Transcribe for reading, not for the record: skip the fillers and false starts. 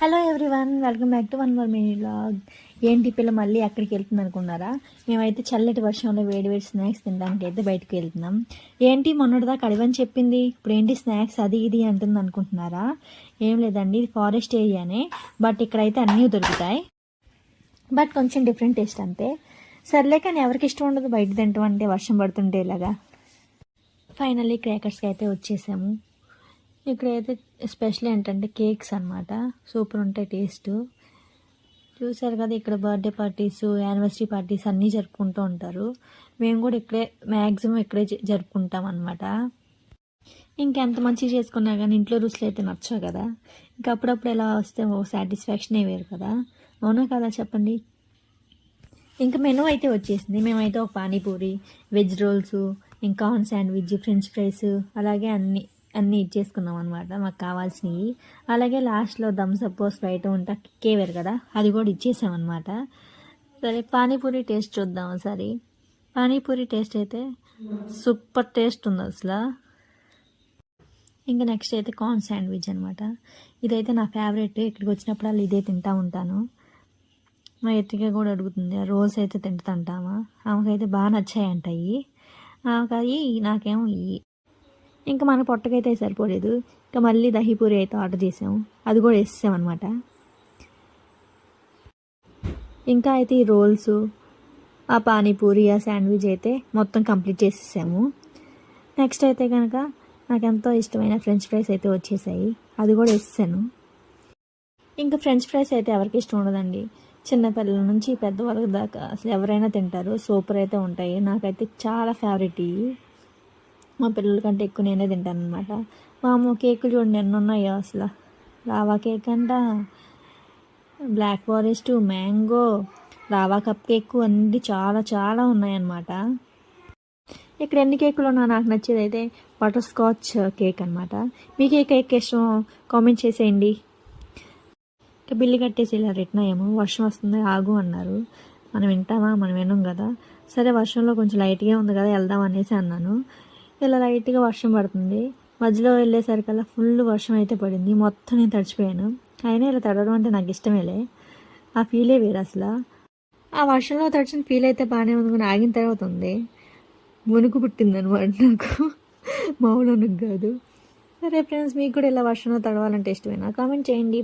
Hello everyone, welcome back to one more mini vlog. ఏంటి పిల్ల మళ్ళీ అక్కడికి వెళ్తుంది అనుకున్నారా? మేమైతే చల్లటి వర్షంలో వేడి వేడి స్నాక్స్ తినడానికి అయితే బయటకు వెళ్తున్నాం. ఏంటి మొన్నటిదాకా అడివని చెప్పింది, ఇప్పుడు ఏంటి స్నాక్స్ అది ఇది అంటుంది అనుకుంటున్నారా? ఏం లేదండి, ఇది ఫారెస్ట్ ఏరియానే, బట్ ఇక్కడైతే అన్నీ దొరుకుతాయి. బట్ కొంచెం డిఫరెంట్ టేస్ట్ అంతే. సర్లే, కానీ ఎవరికి ఇష్టం ఉండదు బయట తింటాం అంటే వర్షం పడుతుంటే ఇలాగా. ఫైనల్లీ క్రాకర్స్కి అయితే వచ్చేసాము. ఇక్కడైతే స్పెషల్ ఏంటంటే కేక్స్ అనమాట, సూపర్ ఉంటాయి టేస్ట్. చూసారు కదా, ఇక్కడ బర్త్డే పార్టీస్, యానివర్సరీ పార్టీస్ అన్నీ జరుపుకుంటూ ఉంటారు. మేము కూడా ఇక్కడే మ్యాక్సిమం ఇక్కడే జరుపుకుంటాం అనమాట. ఇంకెంత మంచిగా చేసుకున్నా కానీ ఇంట్లో రుసులు అయితే నచ్చవు కదా. ఇంకా అప్పుడప్పుడు ఎలా వస్తే ఓ సాటిస్ఫాక్షనే వేరు కదా, అవునా కదా చెప్పండి. ఇంకా మెనూ అయితే వచ్చేసింది. మేమైతే ఒక పానీపూరి, వెజ్ రోల్స్, ఇంకా కార్న్ శాండ్విచ్, ఫ్రెంచ్ ఫ్రైస్, అలాగే అన్నీ ఇచ్చేసుకున్నాం అనమాట మాకు కావాల్సినవి. అలాగే లాస్ట్లో థమ్స్అప్, స్ప్రైట్ ఉంటా కేవేరు కదా, అది కూడా ఇచ్చేసామన్నమాట. సరే, పానీపూరి టేస్ట్ చూద్దాం ఒకసారి. పానీపూరి టేస్ట్ అయితే సూపర్ టేస్ట్ ఉంది అసలు. ఇంకా నెక్స్ట్ అయితే కార్న్ శాండ్విచ్ అనమాట. ఇదైతే నా ఫేవరెట్. ఇక్కడికి వచ్చినప్పుడు ఇదే తింటూ ఉంటాను. మా ఎత్తిక కూడా అడుగుతుంది, రోల్స్ అయితే తింటుంటామా. ఆమెకైతే బాగా నచ్చాయంట ఇవి. ఆమెకి నాకేమో ఇవి. ఇంకా మన పొట్టకైతే సరిపోలేదు. ఇంకా మళ్ళీ దహీపూరి అయితే ఆర్డర్ చేసాము, అది కూడా వేసేసామన్నమాట. ఇంకా అయితే ఈ రోల్స్, ఆ పానీపూరి, ఆ శాండ్విచ్ అయితే మొత్తం కంప్లీట్ చేసేసాము. నెక్స్ట్ అయితే కనుక నాకు ఎంతో ఇష్టమైన ఫ్రెంచ్ ఫ్రైస్ అయితే వచ్చేసాయి, అది కూడా వేసేసాను. ఇంకా ఫ్రెంచ్ ఫ్రైస్ అయితే ఎవరికి ఇష్టం ఉండదండి, చిన్నపిల్లల నుంచి పెద్దవాళ్ళ దాకా అసలు ఎవరైనా తింటారు. సూపర్ అయితే ఉంటాయి. నాకైతే చాలా ఫేవరెట్ ఇవి. మా పిల్లల కంటే ఎక్కువ నేనే తింటాను అనమాట. మా అమ్మ కేకులు చూడండి ఎన్ని ఉన్నాయో అసలు. లావా కేక్ అంట, black forest, mango, lava cup cake, అన్నీ చాలా చాలా ఉన్నాయన్నమాట. ఇక్కడ ఎన్ని కేకులు ఉన్నా నాకు నచ్చేది అయితే బటర్ స్కాచ్ కేక్ అనమాట. మీకు ఏ కేక్ ఇష్టం కామెంట్ చేసేయండి. ఇంకా బిల్లు కట్టేసి ఇలా రిటర్న్ అయ్యాము. వర్షం వస్తుంది ఆగు అన్నారు. మనం వింటామా? మనం విన్నాం కదా. సరే, వర్షంలో కొంచెం లైట్గా ఉంది కదా, వెళ్దాం అనేసి అన్నాను. ఇలా లైట్గా వర్షం పడుతుంది. మధ్యలో వెళ్ళేసరికల్లా ఫుల్ వర్షం అయితే పడింది. మొత్తం నేను తడిచిపోయాను. అయినా ఇలా తడవడం అంటే నాకు ఇష్టమేలే, ఆ ఫీలే వేరు అసలు. ఆ వర్షంలో తడిచిన ఫీల్ అయితే బాగానే ఉంది, కానీ ఆగిన తర్వాత ఉంది వణుకు పుట్టిందనమాట నాకు. మామూలు వణుకు కాదు. సరే ఫ్రెండ్స్, మీకు కూడా ఇలా వర్షంలో తడవాలంటే ఇష్టమేనా? కామెంట్ చేయండి.